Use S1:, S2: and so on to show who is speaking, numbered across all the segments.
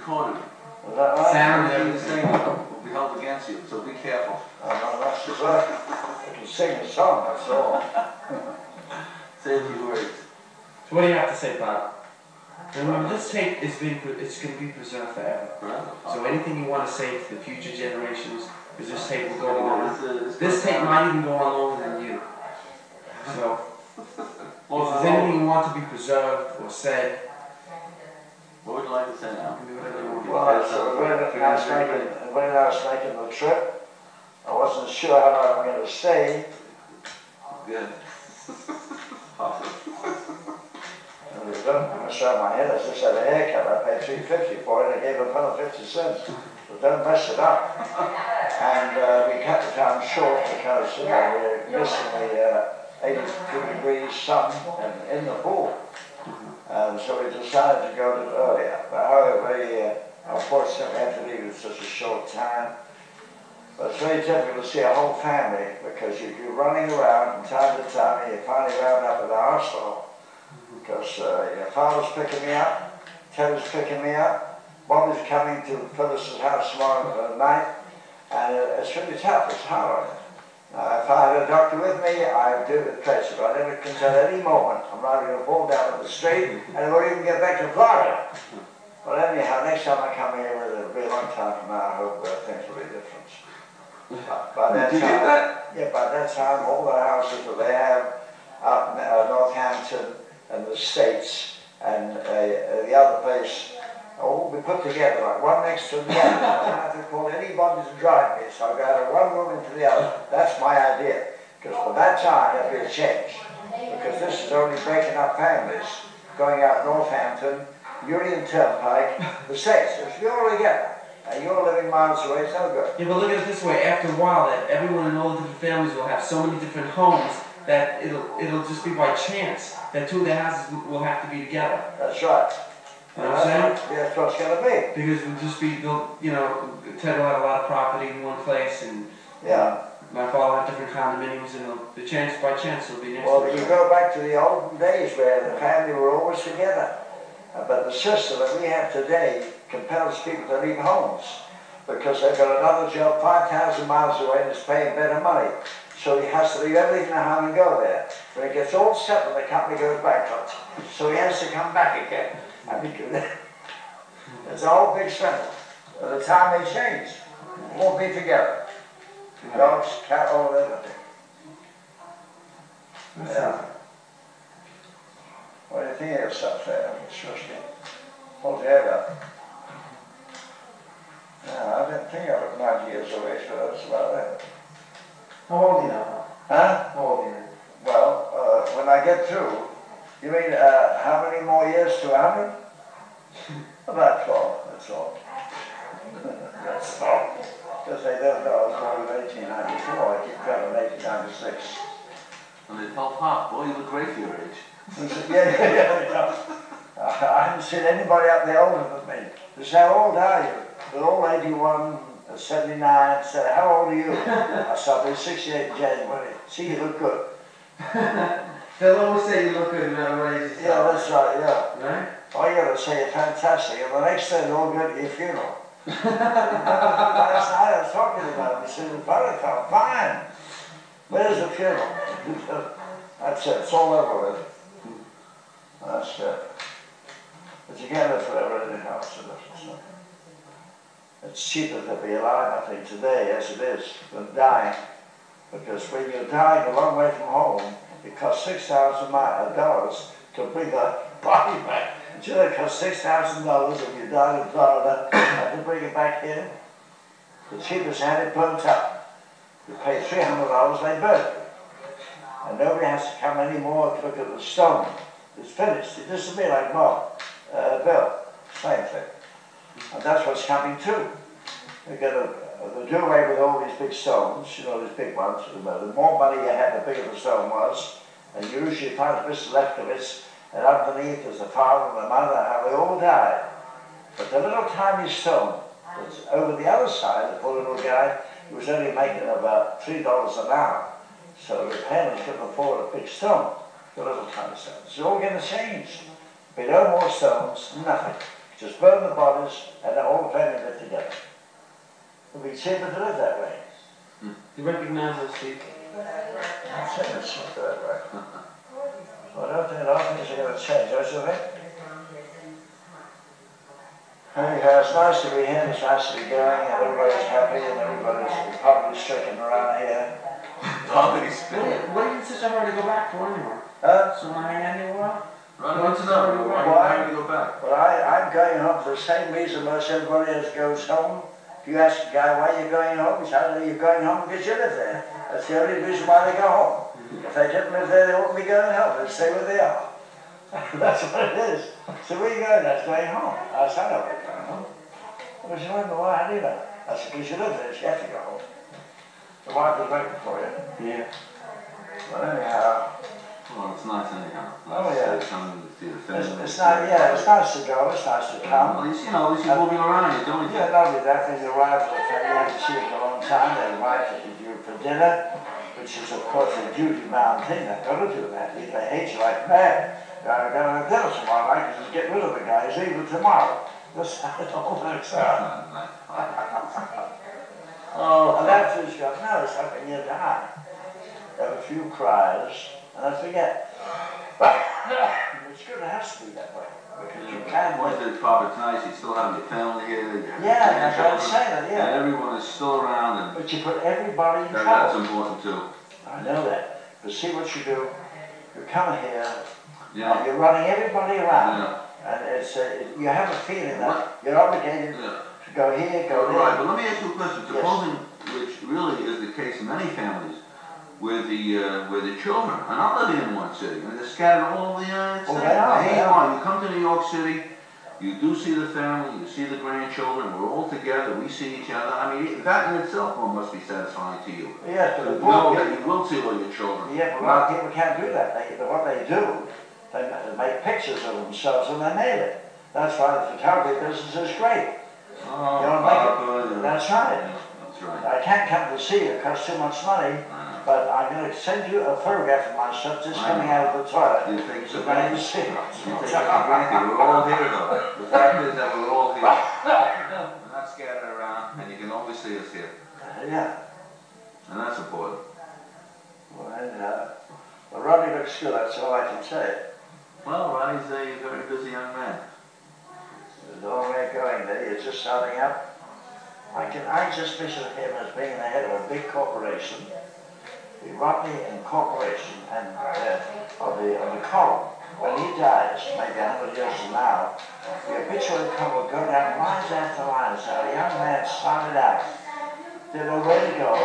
S1: recorded.
S2: Was that right?
S1: Sound and everything will be held against you, so be careful.
S2: Oh, no, that's the word. I can sing a song, that's all.
S1: Say a few words.
S3: So what do you have to say, Bob? Remember, this tape is it's going to be preserved forever. So anything you want to say to the future generations, because this tape will go on. This tape might even go on longer than you. So, if there's anything you want to be preserved or said,
S1: what would you like to say now?
S2: Well, so when I was making the trip, I wasn't sure how long I'm going to stay.
S1: Good.
S2: And they don't mess around my head. I just had a haircut. I paid $3.50 for it. I gave a pound 50 cents. So don't mess it up. And we cut the time short because we're missing the 82 degrees sun and in the pool. And so we decided to go a little earlier. But however, unfortunately, we had to leave in such a short time. But it's very difficult to see a whole family because you're running around from time to time and you finally round up at the hospital. Because your father's picking me up, Ted is picking me up, Bobby's coming to Phyllis's house tomorrow night, and it's really tough, it's hard. If I had a doctor with me, I'd do it traceable. I never can tell at any moment I'm either going to fall down the street and I won't even get back to Florida. But anyhow, next time I come here, it'll be a long time from now. I hope things will be different. By that time, yeah, by that time, all the houses that they have out in Northampton and the States and the other place all be put together, like one next to the other. I don't have to call anybody to drive me, so I go out of one room into the other. That's my idea. Because for that time, there'll be a change. Because this is only breaking up families, going out Northampton, Union Turnpike, the States. If you're all together, and you're living miles away, it's no good.
S3: Yeah, but look at it this way. After a while, that everyone in all the different families will have so many different homes that it'll just be by chance that two of their houses will have to be together.
S2: That's right.
S3: You know what I'm saying?
S2: That's what it's going to be.
S3: Because it'll just be, you know, Ted will have a lot of property in one place, and
S2: yeah,
S3: my father will have different condominiums, and the chance by chance will be next to
S2: well,
S3: each
S2: you
S3: other.
S2: go back to the olden days where the family were always together. But the system that we have today compels people to leave homes because they've got another job 5,000 miles away and it's paying better money. So he has to leave everything at home and go there. When it gets all settled, the company goes bankrupt. So he has to come back again. And it's a whole big struggle. By the time they change, we'll be together. Dogs, cattle, everything. Yeah. What do you think of yourself there? Hold your head up. Yeah, I didn't think I was 90 years of age, but that's about it.
S3: How old are you now?
S2: Huh?
S3: How old are you now?
S2: Well, when I get through, you mean how many more years to 100? About 12, that's all. That's all. Because they don't know I was born in 1894, I keep going in 1896.
S1: And they tell Pop, boy, you look great for your age.
S2: Yeah. I haven't seen anybody up there older than me. They say, how old are you? They're all 81, 79. Said, how old are you? I said, I'll be 68 in January. See, you look good.
S3: They'll always say you look good in other ways.
S2: Yeah, that's right, yeah.
S3: Right?
S2: Oh, you got to say you're fantastic. And the next day, they're all going to your funeral. Last night I was talking about it. He said, the brother felt fine. Where's the funeral? That's it. It's all over with. That's it. But you can't live forever anyhow, so it's cheaper to be alive, I think, today as it is than dying. Because when you're dying a long way from home, it costs $6,000 to bring the body back. Should it cost $6,000 if you died in Florida and to bring it back here? The cheapest had it burnt up. You pay $300, they burn it. And nobody has to come anymore to look at the stone. It's finished. It disappeared like Bill. Same thing. And that's what's coming too. They're going to do away with all these big stones, you know, these big ones. The more money you had, the bigger the stone was. And you usually find a bit left of it. And underneath is the father and the mother, how they all died. But the little tiny stone that's over the other side, the poor little guy, he was only making about $3 an hour. So the parents couldn't afford a big stone, the little tiny stone. It's all going to change. There'll be no more stones, nothing. Just burn the bodies and then all the family live together. It would be cheaper to live that way.
S3: You recognize us, Steve?
S2: I'm saying it's not that way. Well, I don't think a lot of things are going to change, don't you think? Anyhow, it's nice to be here, it's nice to be going, and everybody's happy, and everybody's poverty stricken around here.
S1: Poverty stricken.
S3: What are you in such a hurry to go back for anymore? So I hang anywhere?
S1: Right, what's another? Why do you go back?
S2: Well, I'm going home for the same reason most everybody else goes home. If you ask a guy why you're going home, he says, you're going home because you live there. That's the only reason why they go home. If they didn't live there, they wouldn't be going home. They'd stay where they are. That's what it is. So where are you going? That's going home. I said, I know where you're going home. Well, she went, well, how do you know? I said, because you live there, so you have to go home. The wife was waiting for you.
S3: Yeah.
S2: Well, anyhow.
S1: Well, it's nice anyhow.
S2: Oh, yeah.
S1: It's
S2: nice, yeah, it's nice to go, it's nice to come.
S1: At least, at least you're moving around, you're doing
S2: Yeah, not only that, when you arrive at the family, you haven't seen it in a long time, they invite you for dinner, which is, of course, a duty-bound thing. They've got to do that. They hate you like mad. You're going to dinner tomorrow night, because get rid of the guys even tomorrow. That's how it all works out. Oh, and afterwards you go, no, it's like when you die. You have a few cries, and I forget. But it's good, it has to be that way. Because you can.
S1: Once it's proper, it's nice, you still have your family here.
S2: Yeah, that's what I'm saying, yeah.
S1: And everyone is still around. And
S2: but you put everybody in trouble.
S1: That's important too.
S2: I know that. But see what you do. You come here,
S1: yeah.
S2: You're running everybody around.
S1: Yeah.
S2: And it's you have a feeling that you're obligated to go here, go there.
S1: Right, but let me ask you a question. Supposing, which really is the case in many families, where the children are not living in one city, and they're scattered all over the United States. You come to New York City, you do see the family, you see the grandchildren, we're all together, we see each other. I mean, that in itself must be satisfying to you.
S2: Yes, but
S1: you know that you will see all your children.
S2: Yeah, but a lot of people can't do that. What they do, they make pictures of themselves and they mail it. That's why the photography business is great.
S1: Oh,
S2: you don't make it. That's right.
S1: That's right.
S2: I can't come to see you, it costs too much money. But I'm going to send you a photograph of myself just coming out of the toilet.
S1: You think so?
S2: You're going to see it.
S1: You think we're all here though. The fact is that we're all here. We're not scattered around, and you can always see us here.
S2: Yeah.
S1: And that's important.
S2: Well, Rodney looks good, that's all I can say.
S1: Well, Rodney's a very busy young man.
S2: There's a long way going there, you're just starting up. I just picture him as being the head of a big corporation. The Rodney Incorporation and of the column. When he dies, maybe 100 years from now, the obituary column will go down lines after lines. How a young man started out, didn't know where to go.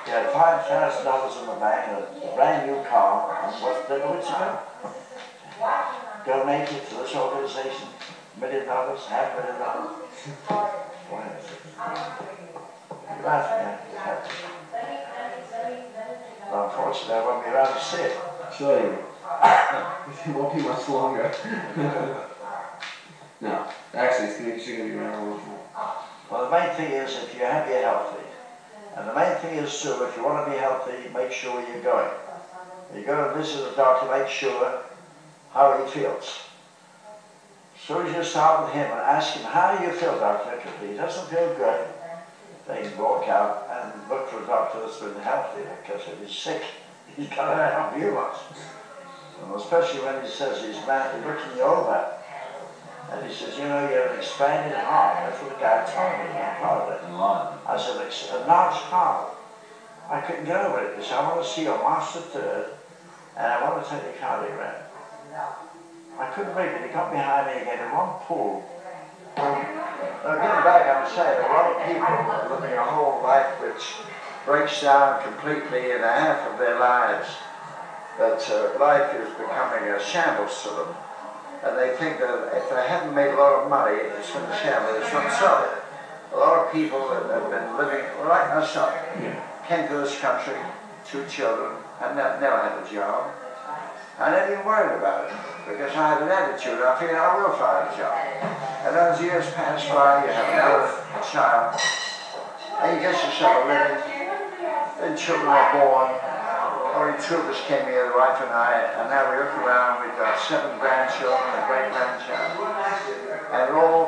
S2: He had $5,000 in the bank and a brand new car, and didn't know where to go. Donate it to this organization, $1 million, $500,000. You're laughing at it. Well, unfortunately, I won't be around to see it.
S3: Sure you will. It won't be much longer. No, actually, it's going to be around a little more.
S2: Well, the main thing is if you're happy and healthy. And the main thing is, too, if you want to be healthy, make sure where you're going. You go to visit a doctor, make sure how he feels. As soon as you start with him and ask him, how do you feel, doctor? Because if he doesn't feel good, then you walk out and look for a doctor that's been healthy, because if he's sick, he's got to help you much. And especially when he says he's looking you over, and he says, you know, you have an expanded heart. That's what the guy told me, I'm part of it. I said, a large heart. I couldn't get over it, because I want to see your master third, and I want to take the cardiogram. I couldn't believe it. He got behind me and gave me one pull. Now, getting back, I would say, a lot of people are living a whole life which breaks down completely in half of their lives. That life is becoming a shambles to them. And they think that if they haven't made a lot of money, it's from the shambles, it's from selling. A lot of people that have been living, like myself, came to this country, 2 children, and never had a job. I never even worried about it, because I had an attitude. I figured I will find a job. And as years pass by, you have a child, and you get yourself a living, then children are born. Only 2 of us came here, the wife and I, and now we look around, we've got 7 grandchildren, a great-grandchild. and all